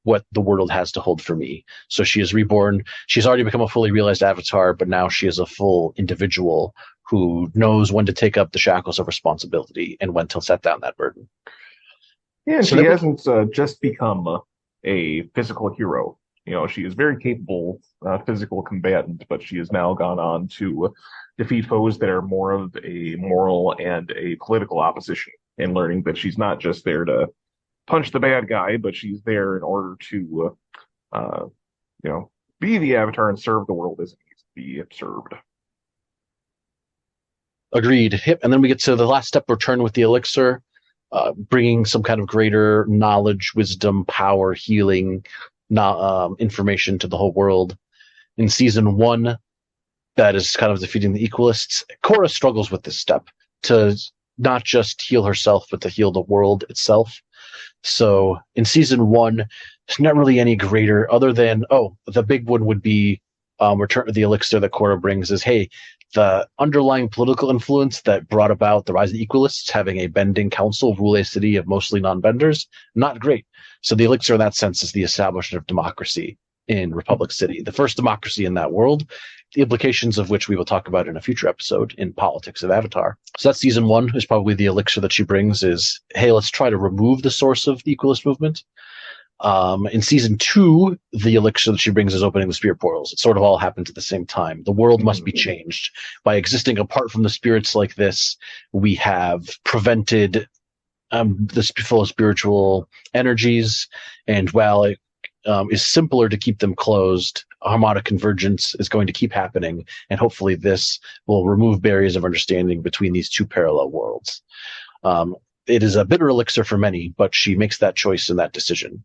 what the world has to hold for me. So she is reborn. She's already become a fully realized avatar, but now she is a full individual who knows when to take up the shackles of responsibility and when to set down that burden. And So she then hasn't just become a physical hero. She is very capable physical combatant, but she has now gone on to defeat foes that are more of a moral and a political opposition, and learning that she's not just there to punch the bad guy, but she's there in order to, be the Avatar and serve the world as it needs to be served. Agreed. Yep. And then we get to the last step, return with the Elixir, bringing some kind of greater knowledge, wisdom, power, healing, information to the whole world. In season 1, that is kind of defeating the Equalists. Korra struggles with this step to not just heal herself, but to heal the world itself. So in season 1, there's not really any greater other than, the big one would be return to the Elixir that Korra brings is, hey, the underlying political influence that brought about the rise of the Equalists, having a bending council rule a city of mostly non-benders, not great. So the Elixir in that sense is the establishment of democracy in Republic City, the first democracy in that world, the implications of which we will talk about in a future episode in Politics of Avatar. So that's season 1 is probably the Elixir that she brings is, hey, let's try to remove the source of the Equalist movement. In season 2, the Elixir that she brings is opening the spirit portals. It sort of all happens at the same time. The world must be changed. By existing apart from the spirits like this, we have prevented the flow of spiritual energies, and while it is simpler to keep them closed, harmonic convergence is going to keep happening, and hopefully this will remove barriers of understanding between these two parallel worlds. It is a bitter elixir for many, but she makes that choice and that decision.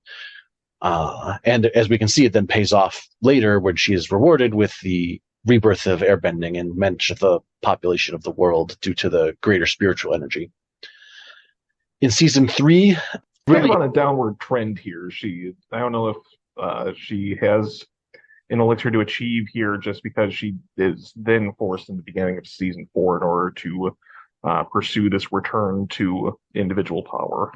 And as we can see, it then pays off later when she is rewarded with the rebirth of airbending and mensch of the population of the world due to the greater spiritual energy. In season 3, kind of on a downward trend here. I don't know if she has an elixir to achieve here just because she is then forced in the beginning of season 4 in order to pursue this return to individual power.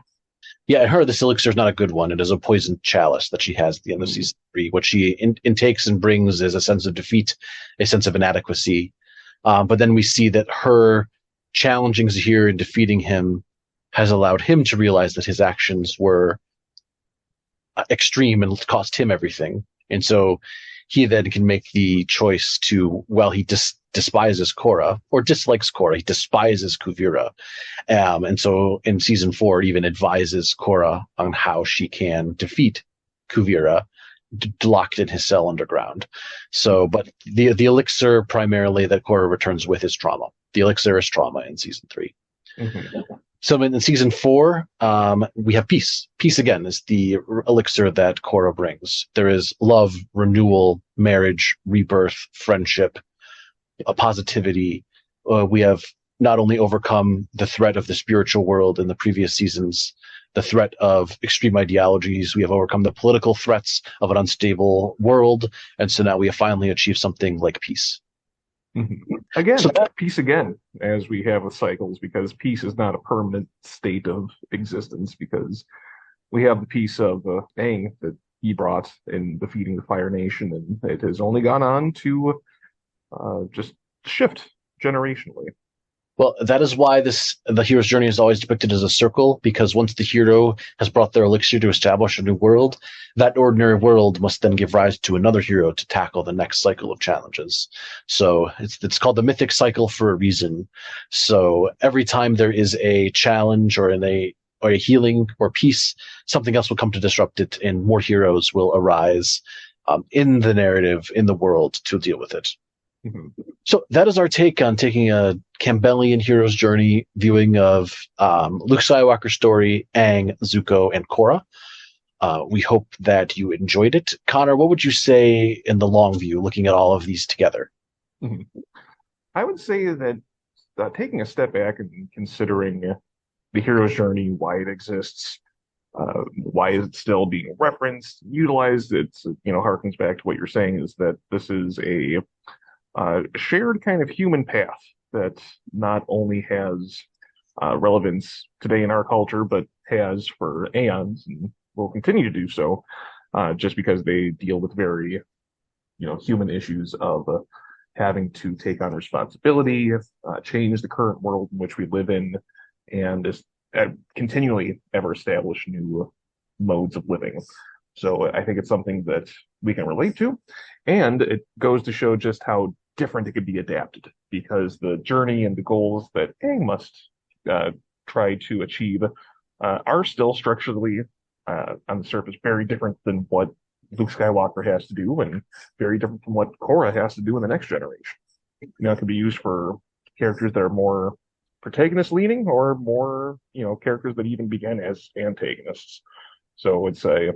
Yeah, I heard this elixir is not a good one. It is a poisoned chalice that she has at the end of season 3. What she intakes and brings is a sense of defeat, a sense of inadequacy. But then we see that her challenging Zahir and defeating him has allowed him to realize that his actions were extreme and cost him everything. And so he then can make the choice to, well, he despises Korra, or dislikes Korra. He despises Kuvira. And so in season 4, it even advises Korra on how she can defeat Kuvira, locked in his cell underground. So, but the elixir primarily that Korra returns with is trauma. The elixir is trauma in season 3. Mm-hmm. So in season 4, we have peace. Peace, again, is the elixir that Korra brings. There is love, renewal, marriage, rebirth, friendship, a positivity. We have not only overcome the threat of the spiritual world in the previous seasons, the threat of extreme ideologies. We have overcome the political threats of an unstable world. And so now we have finally achieved something like peace. Mm-hmm. Again, peace again, as we have with cycles, because peace is not a permanent state of existence, because we have the peace of Aang that he brought in defeating the Fire Nation, and it has only gone on to just shift generationally. Well, that is why the hero's journey is always depicted as a circle, because once the hero has brought their elixir to establish a new world, that ordinary world must then give rise to another hero to tackle the next cycle of challenges. So it's called the mythic cycle for a reason. So every time there is a challenge or a healing or peace, something else will come to disrupt it, and more heroes will arise in the narrative, in the world, to deal with it. Mm-hmm. So that is our take on taking a Campbellian hero's journey viewing of Luke Skywalker's story, Aang, Zuko, and Korra. We hope that you enjoyed it. Connor, what would you say in the long view, looking at all of these together? Mm-hmm. I would say that taking a step back and considering the hero's journey, why it exists, why is it still being referenced, utilized, it's harkens back to what you're saying, is that this is a shared kind of human path that not only has relevance today in our culture, but has for aeons and will continue to do so, just because they deal with very, human issues of having to take on responsibility, change the current world in which we live in, and continually ever establish new modes of living. So I think it's something that we can relate to, and it goes to show just how different it could be adapted, because the journey and the goals that Aang must try to achieve are still structurally on the surface very different than what Luke Skywalker has to do, and very different from what Korra has to do in the next generation. You know, it can be used for characters that are more protagonist leaning, or more, you know, characters that even began as antagonists. So it's a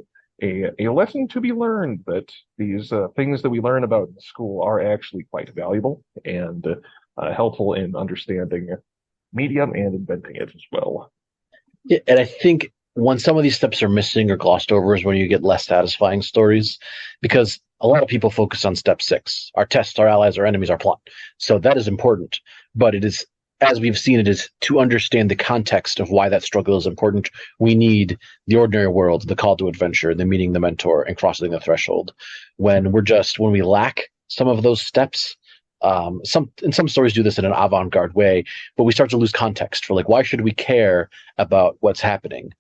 lesson to be learned that these things that we learn about in school are actually quite valuable and helpful in understanding media and inventing it as well. Yeah, and I think when some of these steps are missing or glossed over is when you get less satisfying stories, because a lot of people focus on step 6, our tests, our allies, our enemies, our plot. So that is important, but it is, as we've seen, it is to understand the context of why that struggle is important. We need the ordinary world, the call to adventure, the meeting the mentor, and crossing the threshold. When we lack some of those steps, some stories do this in an avant-garde way, but we start to lose context for, like, why should we care about what's happening?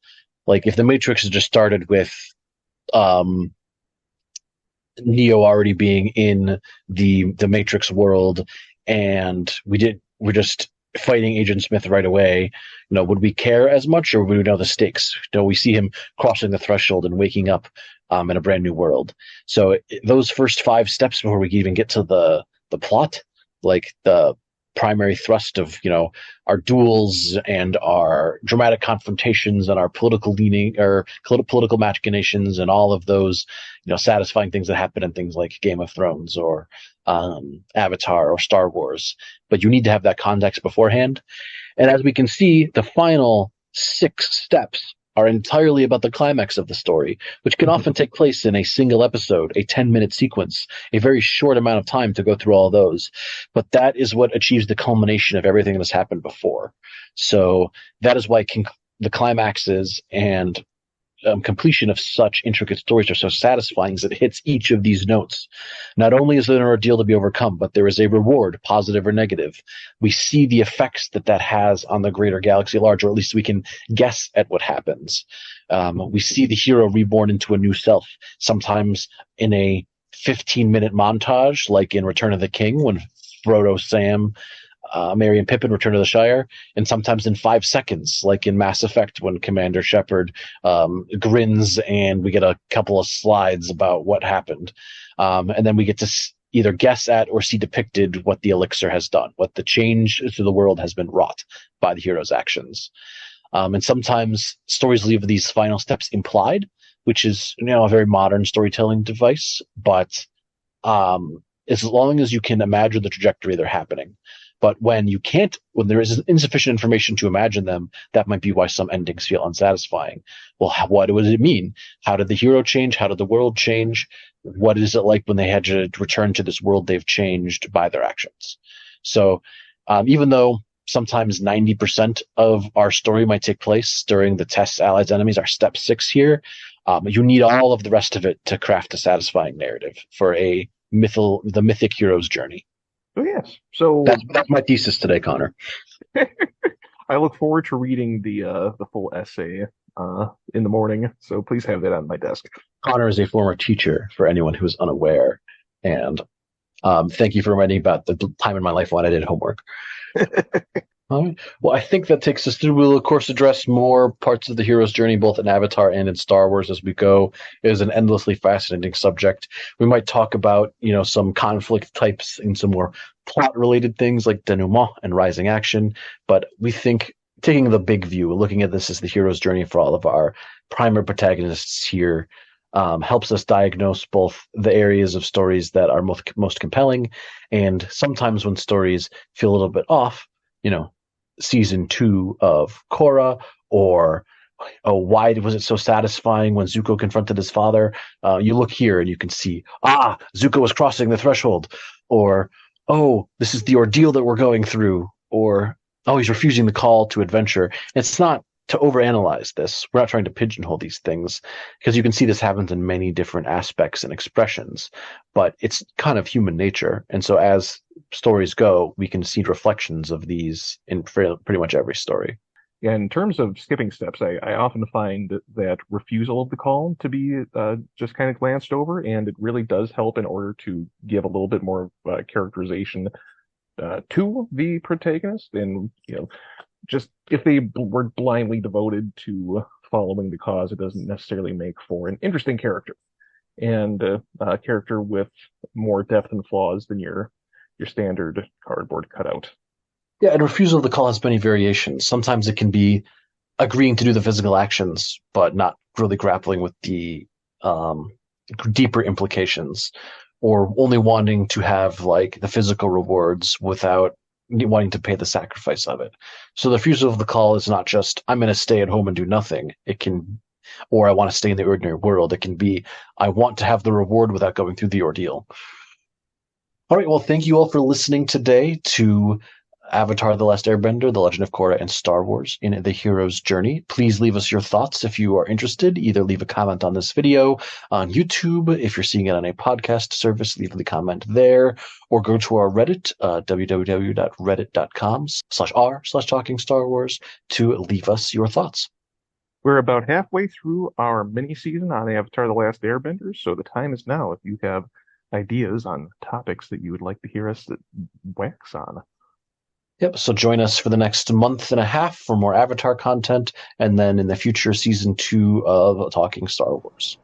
Like, if the Matrix has just started with Neo already being in the Matrix world, and we're just fighting Agent Smith right away, you know, would we care as much, or would we know the stakes? You know, we see him crossing the threshold and waking up in a brand new world. So those first 5 steps before we even get to the plot, like the primary thrust of, you know, our duels and our dramatic confrontations and our political leaning or political machinations and all of those, you know, satisfying things that happen in things like Game of Thrones or Avatar or Star Wars. But you need to have that context beforehand. And as we can see, the final 6 steps are entirely about the climax of the story, which can often take place in a single episode, a 10-minute sequence, a very short amount of time to go through all those. But that is what achieves the culmination of everything that's happened before. So that is why the climaxes and completion of such intricate stories are so satisfying, is it hits each of these notes. Not only is there an ordeal to be overcome, but there is a reward, positive or negative. We see the effects that has on the greater galaxy at large, or at least we can guess at what happens. We see the hero reborn into a new self, sometimes in a 15-minute montage, like in Return of the King, when Frodo, Sam, Merry and Pippin return to the Shire, and sometimes in 5 seconds, like in Mass Effect, when Commander Shepard grins and we get a couple of slides about what happened. And then we get to either guess at or see depicted what the Elixir has done, what the change to the world has been wrought by the hero's actions. And sometimes stories leave these final steps implied, which is, you know, a very modern storytelling device, but as long as you can imagine the trajectory they're happening. But when there is insufficient information to imagine them, that might be why some endings feel unsatisfying. Well, what does it mean? How did the hero change? How did the world change? What is it like when they had to return to this world they've changed by their actions? So even though sometimes 90% of our story might take place during the tests, allies, enemies, our step 6 here, you need all of the rest of it to craft a satisfying narrative for the mythic hero's journey. Oh, yes. So that's my thesis today, Connor. I look forward to reading the full essay in the morning. So please have that on my desk. Connor is a former teacher, for anyone who is unaware, and thank you for reminding me about the time in my life when I did homework. Well, I think that takes us through. We'll, of course, address more parts of the hero's journey, both in Avatar and in Star Wars, as we go. It is an endlessly fascinating subject. We might talk about, you know, some conflict types and some more plot-related things like denouement and rising action. But we think, taking the big view, looking at this as the hero's journey for all of our primary protagonists here, helps us diagnose both the areas of stories that are most compelling, and sometimes when stories feel a little bit off, you know, season 2 of Korra, or why was it so satisfying when Zuko confronted his father? You look here and you can see, Zuko was crossing the threshold, or this is the ordeal that we're going through, or he's refusing the call to adventure. It's not to overanalyze this. We're not trying to pigeonhole these things, because you can see this happens in many different aspects and expressions, but it's kind of human nature. And so as stories go, we can see reflections of these in pretty much every story. In terms of skipping steps, I often find that refusal of the call to be just kind of glanced over, and it really does help in order to give a little bit more characterization to the protagonist. And, just if they were blindly devoted to following the cause, it doesn't necessarily make for an interesting character, and a character with more depth and flaws than your standard cardboard cutout. Yeah, and refusal of the call has many variations. Sometimes it can be agreeing to do the physical actions, but not really grappling with the deeper implications, or only wanting to have like the physical rewards without wanting to pay the sacrifice of it. So the refusal of the call is not just, I'm going to stay at home and do nothing. It can, or I want to stay in the ordinary world. It can be, I want to have the reward without going through the ordeal. All right, well, thank you all for listening today to Avatar: The Last Airbender, The Legend of Korra, and Star Wars in the Hero's Journey. Please leave us your thoughts if you are interested. Either leave a comment on this video on YouTube. If you're seeing it on a podcast service, leave the comment there, or go to our Reddit, www.reddit.com/r/talking Star Wars, to leave us your thoughts. We're about halfway through our mini season on Avatar: The Last Airbender, so the time is now if you have ideas on topics that you would like to hear us wax on. Yep, so join us for the next month and a half for more Avatar content, and then in the future, season 2 of Talking Star Wars.